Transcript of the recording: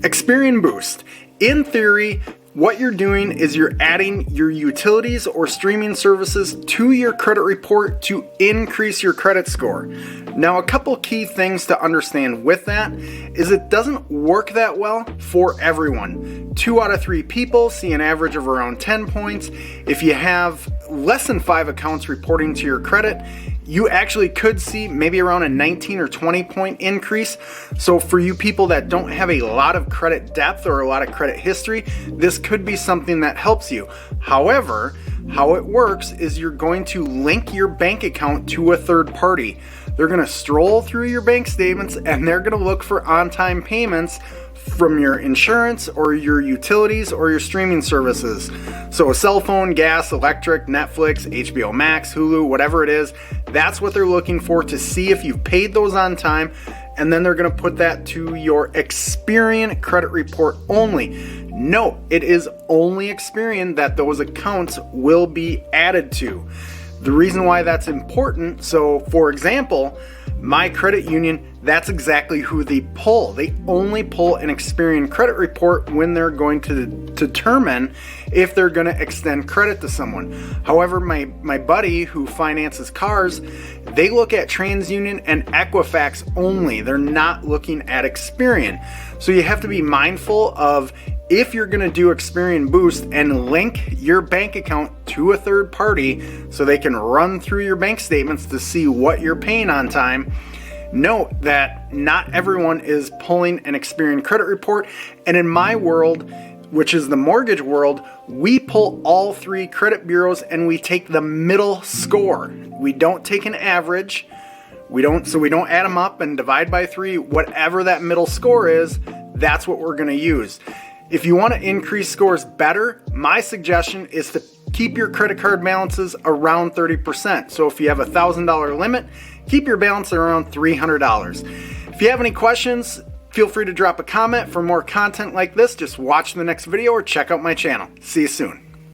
Experian Boost. In theory, what you're doing is you're adding your utilities or streaming services to your credit report to increase your credit score. Now, a couple key things to understand with that is it doesn't work that well for everyone. 2 out of 3 people see an average of around 10 points. If you have less than 5 accounts reporting to your credit, you actually could see maybe around a 19 or 20 point increase. So for you people that don't have a lot of credit depth or a lot of credit history, this could be something that helps you. However, how it works is you're going to link your bank account to a third party. They're going to stroll through your bank statements and they're going to look for on-time payments from your insurance or your utilities or your streaming services. So a cell phone, gas, electric, Netflix, HBO Max, Hulu, whatever it is, that's what they're looking for to see if you've paid those on time, and then they're going to put that to your Experian credit report only. Note, it is only Experian that those accounts will be added to. The reason why that's important, so for example, my credit union, that's exactly who they pull. They only pull an Experian credit report when they're going to determine if they're going to extend credit to someone. However, my buddy who finances cars, they look at TransUnion and Equifax only. They're not looking at Experian. So you have to be mindful of if you're going to do Experian Boost and link your bank account to a third party so they can run through your bank statements to see what you're paying on time. Note that not everyone is pulling an Experian credit report, and in my world, which is the mortgage world, we pull all 3 credit bureaus and we take the middle score. We don't take an average. We don't add them up and divide by 3. Whatever that middle score is, that's what we're going to use. If you want to increase scores better, my suggestion is to keep your credit card balances around 30%. So if you have a $1,000 limit, keep your balance around $300. If you have any questions, feel free to drop a comment. For more content like this, just watch the next video or check out my channel. See you soon.